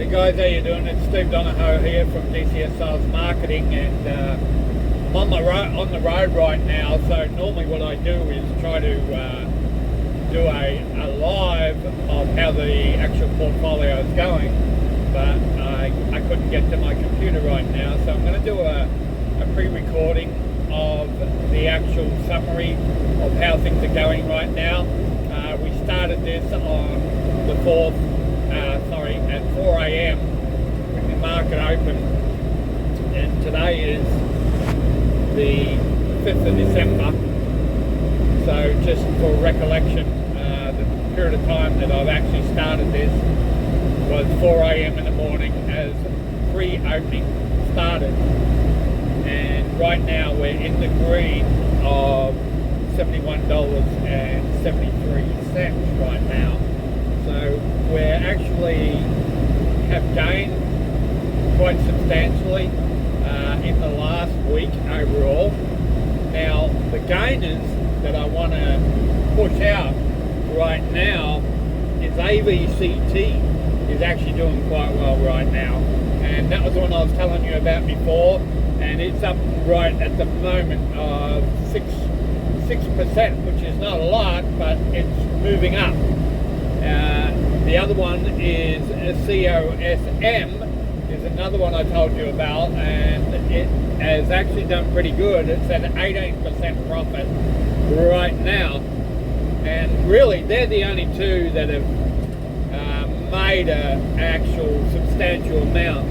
guys, how you doing? It's Steve Donahoe here from DCS Sales Marketing, and I'm on the road right now. So normally what I do is try to do a live of how the actual portfolio is going, but I couldn't get to my computer right now, so I'm going to do a pre-recording of the actual summary of how things are going right now. We started this on the 4th, at 4 a.m. when the market opened, and today is the 5th of December. So just for recollection, the period of time that I've actually started this was 4 a.m. in the morning as pre-opening started, and right now we're in the green of $71.73 right now. So we're actually have gained quite substantially in the last week overall. Now the gainers that I want to push out right now is AVCT is actually doing quite well right now, and that was the one I was telling you about before, and it's up right at the moment of 6%, which is not a lot, but it's moving up. The other one is COSM, is another one I told you about, and it has actually done pretty good. It's at 18% profit right now, and really they're the only two that have made an actual substantial amount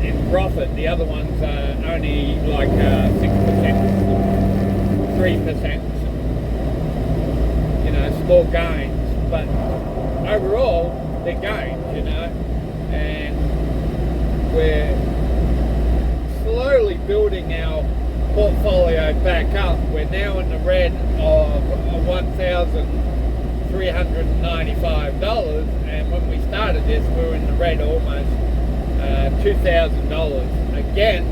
in profit. The other ones are only like 6%, 3%, small gains, but overall they're gains, and we're slowly building our portfolio back up. We're now in the red of $1,395, and when we started this we were in the red almost $2,000. Again,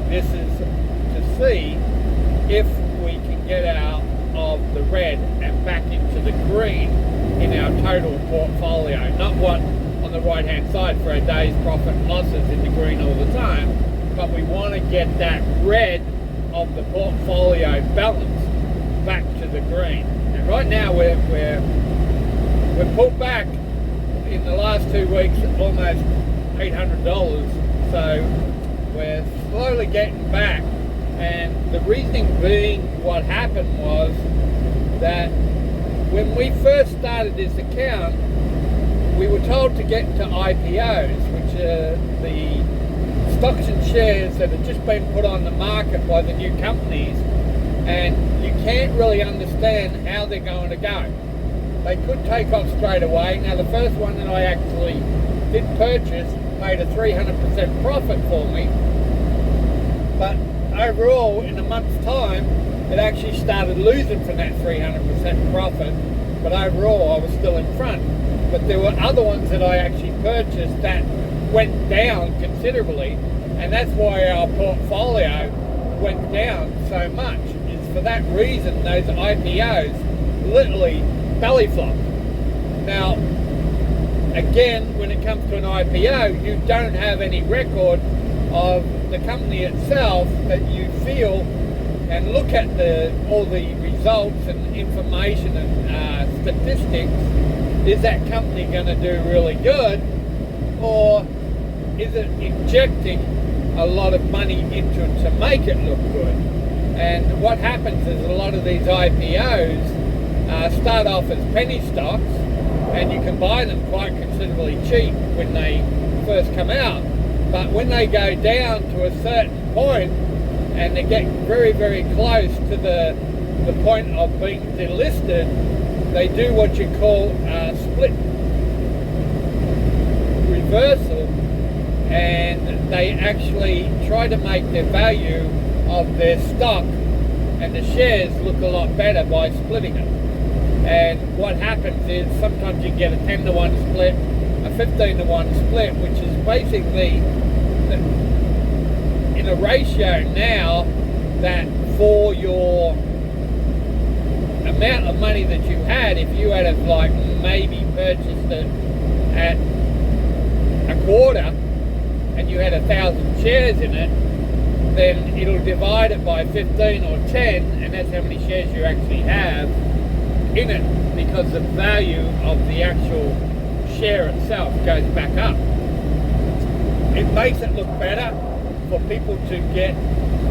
this is to see if we can get out of the red and back into the green in our total portfolio, not what on the right hand side for our day's profit and losses in the green all the time, but we want to get that red of the portfolio balance back to the green. And right now we're pulled back in the last 2 weeks almost $800, so we're slowly getting back. And the reasoning being, what happened was that when we first started this account, we were told to get into IPOs, which are the stocks and shares that have just been put on the market by the new companies, and you can't really understand how they're going to go. They could take off straight away. Now the first one that I actually did purchase made a 300% profit for me, but overall in a month's time it actually started losing from that 300% profit, but overall I was still in front. But there were other ones that I actually purchased that went down considerably, and that's why our portfolio went down so much. It's for that reason those IPOs literally belly flopped. Now again, when it comes to an IPO, you don't have any record of the company itself that you feel and look at all the results and information and statistics. Is that company going to do really good, or is it injecting a lot of money into it to make it look good? And what happens is a lot of these IPOs start off as penny stocks, and you can buy them quite considerably cheap when they first come out. But when they go down to a certain point and they get very, very close to the point of being delisted, they do what you call a split reversal, and they actually try to make the value of their stock and the shares look a lot better by splitting it. And what happens is sometimes you get a 10-to-1 split, a 15-to-1 split, which is basically in a ratio now that for your amount of money that you had, if you had maybe purchased it at quarter and you had 1,000 shares in it, then it'll divide it by 15 or 10, and that's how many shares you actually have in it, because the value of the actual share itself goes back up. It makes it look better for people to get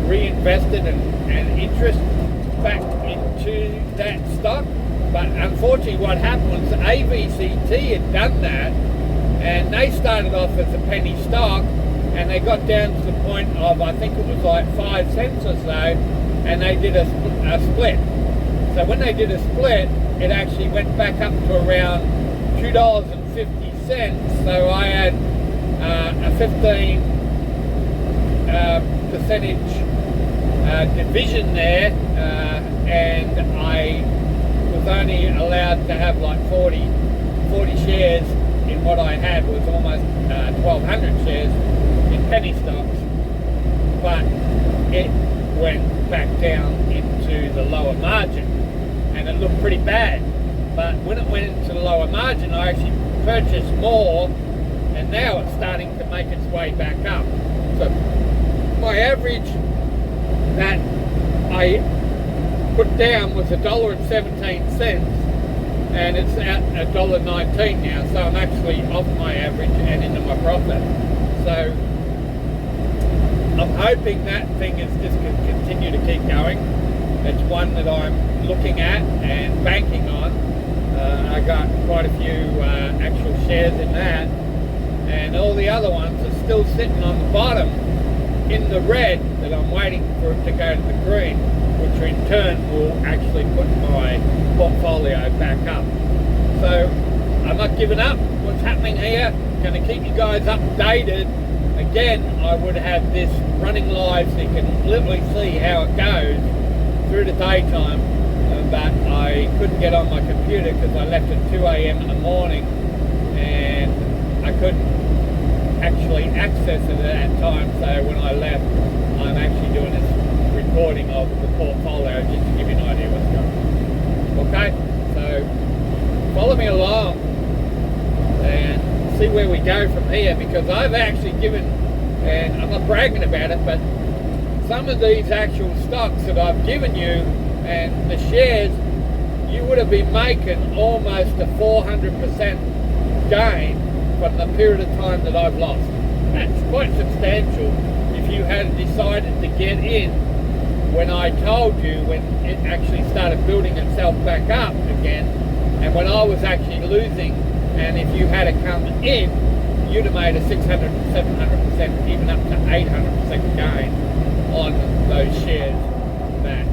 reinvested and interest back into that stock. But unfortunately what happened was AVCT had done that, and they started off as a penny stock, and they got down to the point of, I think it was like 5 cents or so, and they did a split. So when they did a split, it actually went back up to around $2.50. So I had a 15 percentage division there, and I was only allowed to have like 40 shares in what I had. Was almost 1,200 shares in penny stocks, but it went back down into the lower margin, and it looked pretty bad. But when it went into the lower margin, I actually purchased more, and now it's starting to make its way back up. So my average that I put down was $1.17, and it's at $1.19 now, so I'm actually off my average and into my profit. So I'm hoping that thing is just going to continue to keep going. It's one that I'm looking at and banking on. I got quite a few actual shares in that, and all the other ones are still sitting on the bottom in the red, that I'm waiting for it to go to the green, which in turn will actually put my portfolio back up. So I'm not giving up. What's happening here, going to keep you guys updated. Again, I would have this running live so you can literally see how it goes through the daytime, but I couldn't get on my computer because I left at 2 a.m. in the morning, and I couldn't actually access it at that time. So when I left, I'm actually doing this recording of the portfolio just to give you an idea what's going on. Okay, so follow me along and see where we go from here, because I've actually given, and I'm not bragging about it, but some of these actual stocks that I've given you and the shares, you would have been making almost a 400% gain from the period of time that I've lost. That's quite substantial if you had decided to get in when I told you, when it actually started building itself back up again, and when I was actually losing. And if you had come in, you'd have made a 600, 700%, even up to 800% gain on those shares that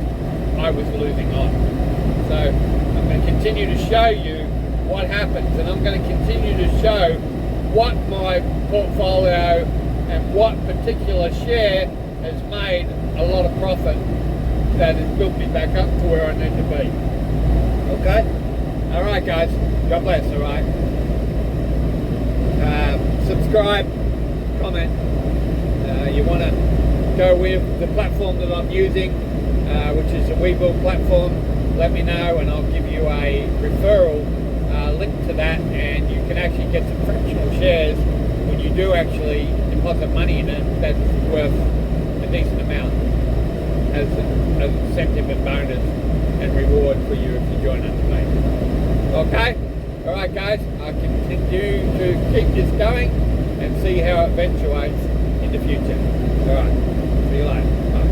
I was losing on. So I'm going to continue to show you what happens, and I'm going to continue to show what my portfolio and what particular share has made a lot of profit that has built me back up to where I need to be. Okay? Alright guys, God bless, alright? Subscribe, comment. You want to go with the platform that I'm using, which is the Webull platform, let me know and I'll give you a referral link to that, and you can actually get some fractional shares when you do actually deposit money in it that's worth a decent amount as an incentive and bonus and reward for you if you join us today. Okay? Alright guys, I'll continue to keep this going and see how it eventuates in the future. Alright, see you later. Bye.